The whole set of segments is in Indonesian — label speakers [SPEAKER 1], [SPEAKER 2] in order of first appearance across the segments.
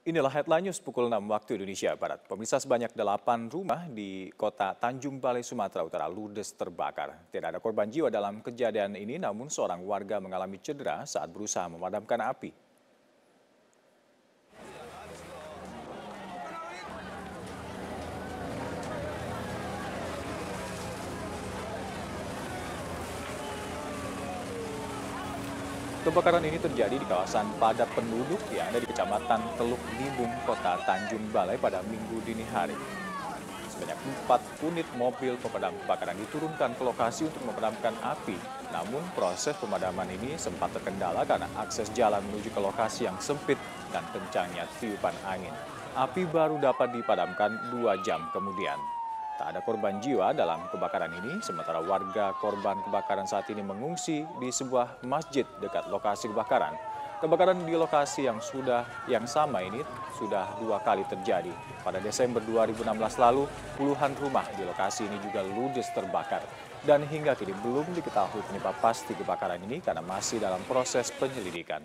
[SPEAKER 1] Inilah headline news pukul 6 waktu Indonesia Barat. Pemirsa, sebanyak 8 rumah di kota Tanjung Balai, Sumatera Utara ludes terbakar. Tidak ada korban jiwa dalam kejadian ini, namun seorang warga mengalami cedera saat berusaha memadamkan api. Kebakaran ini terjadi di kawasan padat penduduk yang ada di Kecamatan Teluk Bibung, Kota Tanjung Balai pada Minggu dini hari. Sebanyak 4 unit mobil pemadam kebakaran diturunkan ke lokasi untuk memadamkan api. Namun proses pemadaman ini sempat terkendala karena akses jalan menuju ke lokasi yang sempit dan kencangnya tiupan angin. Api baru dapat dipadamkan 2 jam kemudian. Tak ada korban jiwa dalam kebakaran ini, sementara warga korban kebakaran saat ini mengungsi di sebuah masjid dekat lokasi kebakaran. Kebakaran di lokasi yang sama ini sudah 2 kali terjadi. Pada Desember 2016 lalu, puluhan rumah di lokasi ini juga ludes terbakar. Dan hingga kini belum diketahui penyebab pasti kebakaran ini karena masih dalam proses penyelidikan.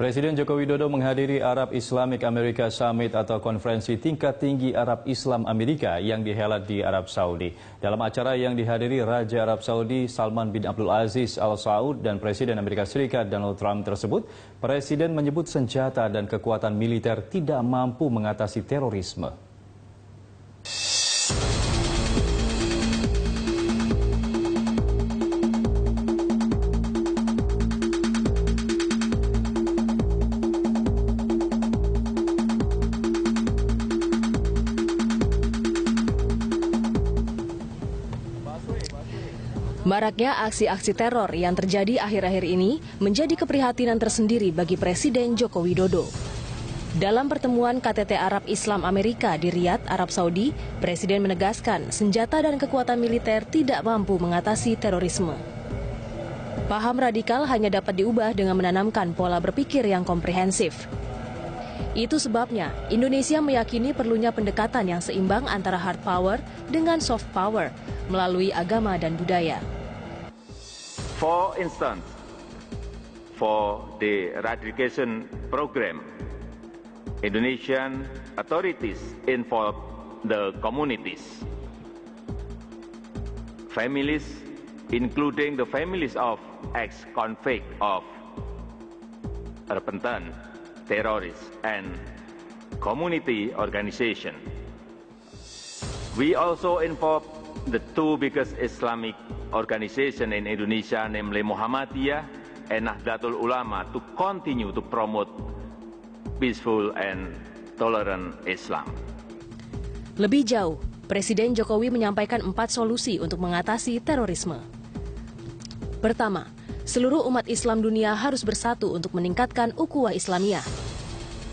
[SPEAKER 2] Presiden Joko Widodo menghadiri Arab Islamic America Summit atau konferensi tingkat tinggi Arab Islam Amerika yang dihelat di Arab Saudi. Dalam acara yang dihadiri Raja Arab Saudi Salman bin Abdul Aziz Al Saud dan Presiden Amerika Serikat Donald Trump tersebut, Presiden menyebut senjata dan kekuatan militer tidak mampu mengatasi terorisme.
[SPEAKER 3] Maraknya aksi-aksi teror yang terjadi akhir-akhir ini menjadi keprihatinan tersendiri bagi Presiden Joko Widodo. Dalam pertemuan KTT Arab Islam Amerika di Riyadh, Arab Saudi, Presiden menegaskan senjata dan kekuatan militer tidak mampu mengatasi terorisme. Paham radikal hanya dapat diubah dengan menanamkan pola berpikir yang komprehensif. Itu sebabnya Indonesia meyakini perlunya pendekatan yang seimbang antara hard power dengan soft power melalui agama dan budaya.
[SPEAKER 4] For instance, for the eradication program, Indonesian authorities involve the communities, families, including the families of ex-convict of repentant terrorists and community organization. We also involve the 2 biggest Islamic organization in Indonesia, namely Muhammadiyah and Nahdlatul Ulama, to continue to promote peaceful and tolerant Islam.
[SPEAKER 3] Lebih jauh, Presiden Jokowi menyampaikan 4 solusi untuk mengatasi terorisme. Pertama, seluruh umat Islam dunia harus bersatu untuk meningkatkan ukhuwah Islamiyah.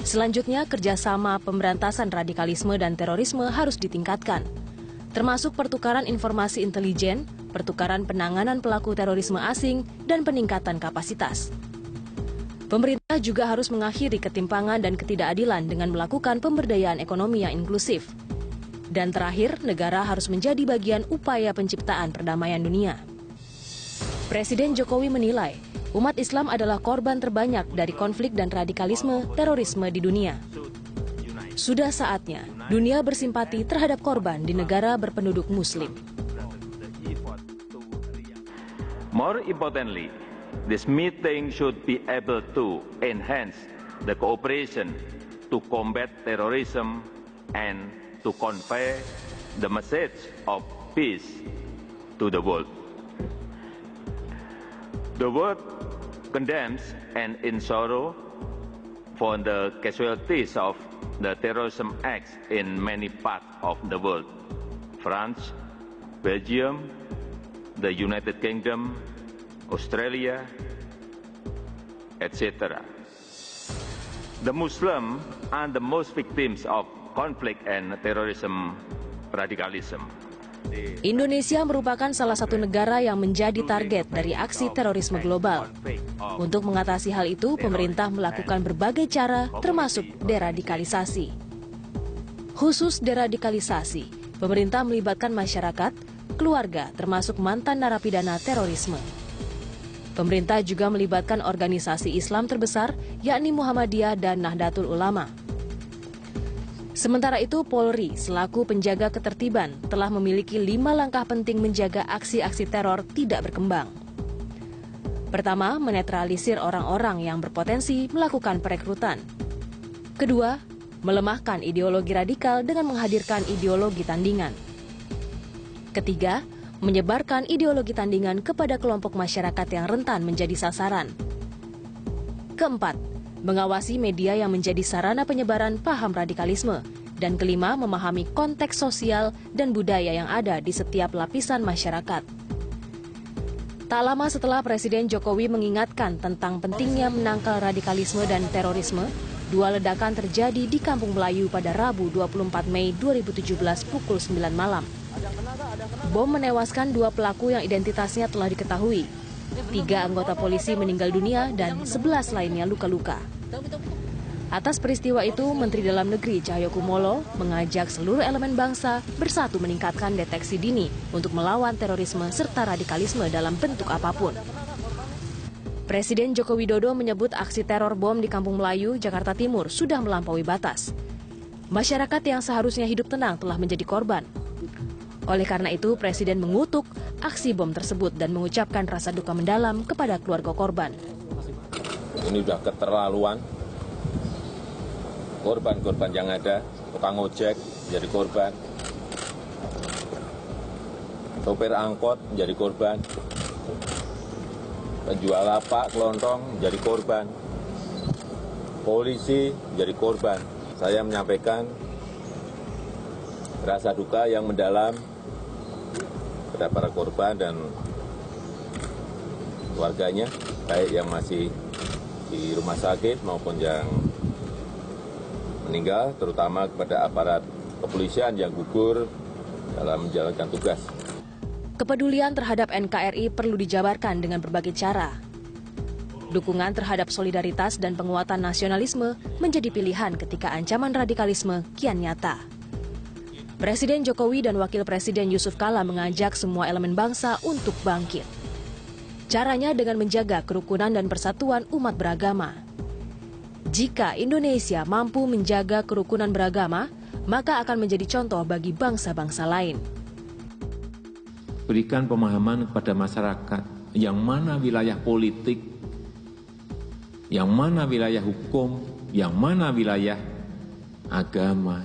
[SPEAKER 3] Selanjutnya, kerjasama pemberantasan radikalisme dan terorisme harus ditingkatkan, termasuk pertukaran informasi intelijen, pertukaran penanganan pelaku terorisme asing, dan peningkatan kapasitas. Pemerintah juga harus mengakhiri ketimpangan dan ketidakadilan dengan melakukan pemberdayaan ekonomi yang inklusif. Dan terakhir, negara harus menjadi bagian upaya penciptaan perdamaian dunia. Presiden Jokowi menilai, umat Islam adalah korban terbanyak dari konflik dan radikalisme terorisme di dunia. Sudah saatnya dunia bersimpati terhadap korban di negara berpenduduk Muslim.
[SPEAKER 4] More importantly, this meeting should be able to enhance the cooperation to combat terrorism and to convey the message of peace to the world. The world condemns and in sorrow for the casualties of the terrorism acts in many parts of the world. France, Belgium, the United Kingdom, Australia, etc. The Muslims are the most victims of conflict and terrorism radicalism.
[SPEAKER 3] Indonesia merupakan salah satu negara yang menjadi target dari aksi terorisme global. Untuk mengatasi hal itu, pemerintah melakukan berbagai cara, termasuk deradikalisasi. Khusus deradikalisasi, pemerintah melibatkan masyarakat, keluarga, termasuk mantan narapidana terorisme. Pemerintah juga melibatkan organisasi Islam terbesar, yakni Muhammadiyah dan Nahdlatul Ulama. Sementara itu, Polri selaku penjaga ketertiban telah memiliki 5 langkah penting menjaga aksi-aksi teror tidak berkembang. Pertama, menetralisir orang-orang yang berpotensi melakukan perekrutan. Kedua, melemahkan ideologi radikal dengan menghadirkan ideologi tandingan. Ketiga, menyebarkan ideologi tandingan kepada kelompok masyarakat yang rentan menjadi sasaran. Keempat, mengawasi media yang menjadi sarana penyebaran paham radikalisme. Dan kelima, memahami konteks sosial dan budaya yang ada di setiap lapisan masyarakat. Tak lama setelah Presiden Jokowi mengingatkan tentang pentingnya menangkal radikalisme dan terorisme, 2 ledakan terjadi di Kampung Melayu pada Rabu 24 Mei 2017 pukul 9 malam. Bom menewaskan 2 pelaku yang identitasnya telah diketahui. 3 anggota polisi meninggal dunia dan 11 lainnya luka-luka. Atas peristiwa itu, Menteri Dalam Negeri Cahyokumolo mengajak seluruh elemen bangsa bersatu meningkatkan deteksi dini untuk melawan terorisme serta radikalisme dalam bentuk apapun. Presiden Joko Widodo menyebut aksi teror bom di Kampung Melayu, Jakarta Timur sudah melampaui batas. Masyarakat yang seharusnya hidup tenang telah menjadi korban. Oleh karena itu, Presiden mengutuk aksi bom tersebut dan mengucapkan rasa duka mendalam kepada keluarga korban.
[SPEAKER 5] Ini sudah keterlaluan. Korban-korban yang ada, tukang ojek menjadi korban, sopir angkot menjadi korban, penjual lapak, kelontong menjadi korban, polisi menjadi korban. Saya menyampaikan rasa duka yang mendalam kepada para korban dan keluarganya, baik yang masih di rumah sakit maupun yang meninggal, terutama kepada aparat kepolisian yang gugur dalam menjalankan tugas.
[SPEAKER 3] Kepedulian terhadap NKRI perlu dijabarkan dengan berbagai cara. Dukungan terhadap solidaritas dan penguatan nasionalisme menjadi pilihan ketika ancaman radikalisme kian nyata. Presiden Jokowi dan Wakil Presiden Yusuf Kala mengajak semua elemen bangsa untuk bangkit. Caranya dengan menjaga kerukunan dan persatuan umat beragama. Jika Indonesia mampu menjaga kerukunan beragama, maka akan menjadi contoh bagi bangsa-bangsa lain.
[SPEAKER 6] Berikan pemahaman kepada masyarakat yang mana wilayah politik, yang mana wilayah hukum, yang mana wilayah agama.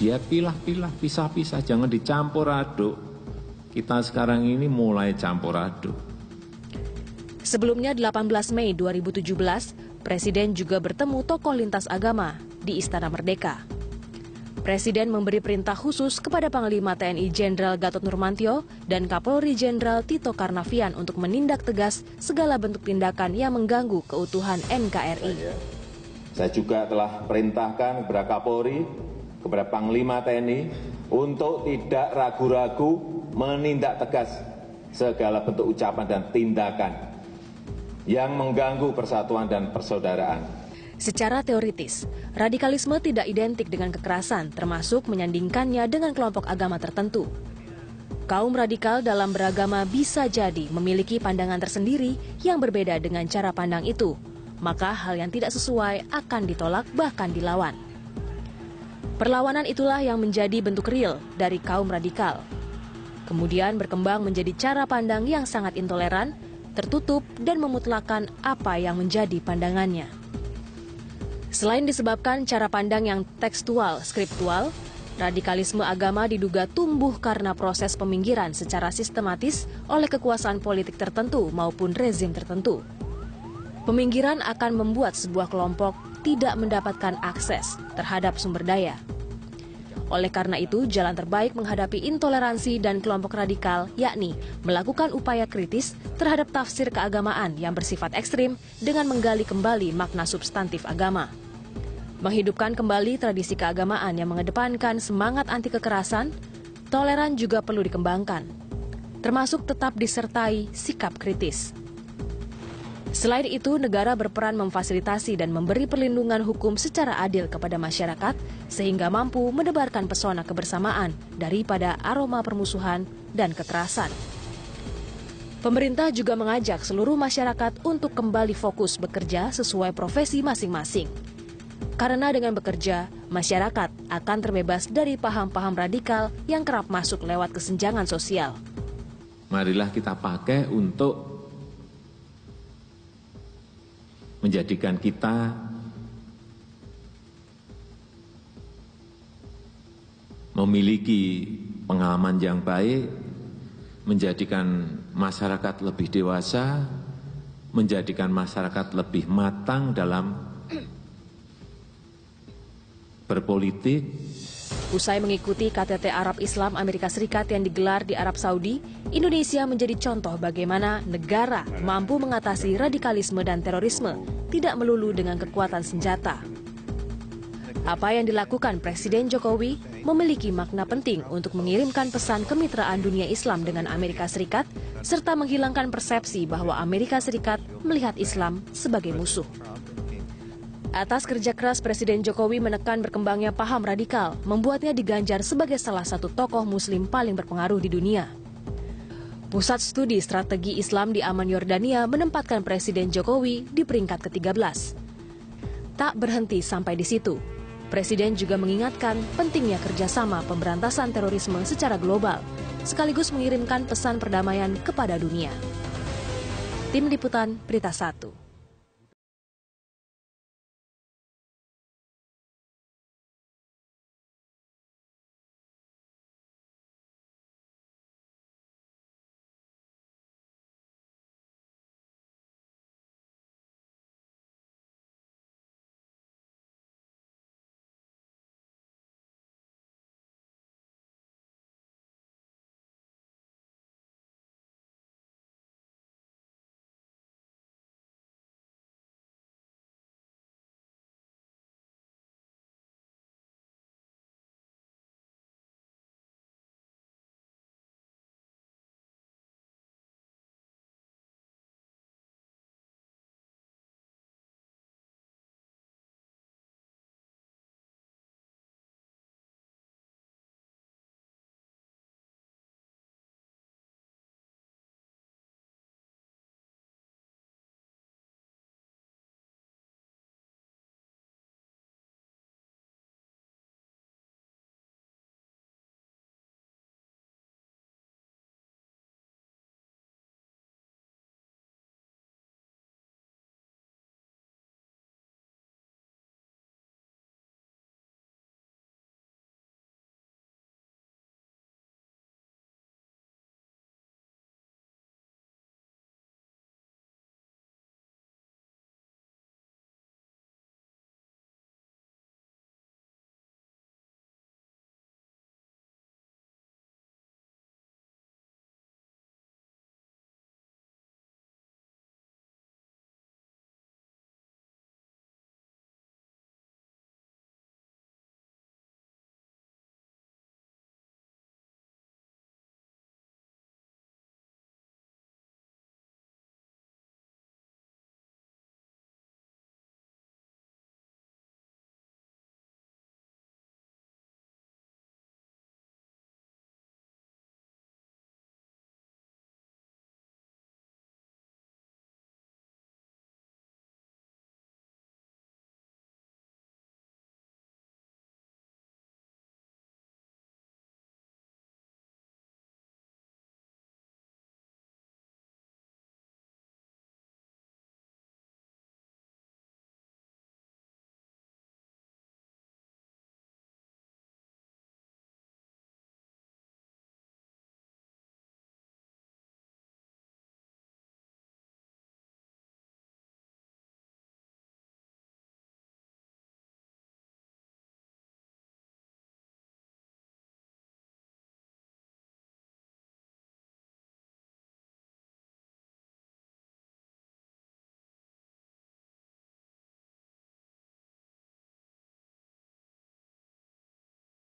[SPEAKER 6] Dia pilah-pilah, pisah-pisah, jangan dicampur aduk. Kita sekarang ini mulai campur aduk.
[SPEAKER 3] Sebelumnya 18 Mei 2017, Presiden juga bertemu tokoh lintas agama di Istana Merdeka. Presiden memberi perintah khusus kepada Panglima TNI Jenderal Gatot Nurmantio dan Kapolri Jenderal Tito Karnavian untuk menindak tegas segala bentuk tindakan yang mengganggu keutuhan NKRI.
[SPEAKER 5] Saya juga telah perintahkan kepada Kapolri, kepada Panglima TNI untuk tidak ragu-ragu menindak tegas segala bentuk ucapan dan tindakan yang mengganggu persatuan dan persaudaraan.
[SPEAKER 3] Secara teoritis, radikalisme tidak identik dengan kekerasan, termasuk menyandingkannya dengan kelompok agama tertentu. Kaum radikal dalam beragama bisa jadi memiliki pandangan tersendiri yang berbeda dengan cara pandang itu, maka hal yang tidak sesuai akan ditolak bahkan dilawan. Perlawanan itulah yang menjadi bentuk real dari kaum radikal. Kemudian berkembang menjadi cara pandang yang sangat intoleran, tertutup dan memutlakan apa yang menjadi pandangannya. Selain disebabkan cara pandang yang tekstual, skriptual, radikalisme agama diduga tumbuh karena proses peminggiran secara sistematis oleh kekuasaan politik tertentu maupun rezim tertentu. Peminggiran akan membuat sebuah kelompok tidak mendapatkan akses terhadap sumber daya. Oleh karena itu, jalan terbaik menghadapi intoleransi dan kelompok radikal yakni melakukan upaya kritis terhadap tafsir keagamaan yang bersifat ekstrim dengan menggali kembali makna substantif agama. Menghidupkan kembali tradisi keagamaan yang mengedepankan semangat anti kekerasan, toleran juga perlu dikembangkan, termasuk tetap disertai sikap kritis. Selain itu, negara berperan memfasilitasi dan memberi perlindungan hukum secara adil kepada masyarakat sehingga mampu menebarkan pesona kebersamaan daripada aroma permusuhan dan kekerasan. Pemerintah juga mengajak seluruh masyarakat untuk kembali fokus bekerja sesuai profesi masing-masing. Karena dengan bekerja, masyarakat akan terbebas dari paham-paham radikal yang kerap masuk lewat kesenjangan sosial.
[SPEAKER 6] Marilah kita pakai untuk menjadikan kita memiliki pengalaman yang baik, menjadikan masyarakat lebih dewasa, menjadikan masyarakat lebih matang dalam berpolitik.
[SPEAKER 3] Usai mengikuti KTT Arab Islam Amerika Serikat yang digelar di Arab Saudi, Indonesia menjadi contoh bagaimana negara mampu mengatasi radikalisme dan terorisme tidak melulu dengan kekuatan senjata. Apa yang dilakukan Presiden Jokowi memiliki makna penting untuk mengirimkan pesan kemitraan dunia Islam dengan Amerika Serikat, serta menghilangkan persepsi bahwa Amerika Serikat melihat Islam sebagai musuh. Atas kerja keras Presiden Jokowi menekan berkembangnya paham radikal, membuatnya diganjar sebagai salah satu tokoh Muslim paling berpengaruh di dunia. Pusat Studi Strategi Islam di Amman, Yordania menempatkan Presiden Jokowi di peringkat ke-13. Tak berhenti sampai di situ, Presiden juga mengingatkan pentingnya kerjasama pemberantasan terorisme secara global, sekaligus mengirimkan pesan perdamaian kepada dunia. Tim Liputan Berita 1.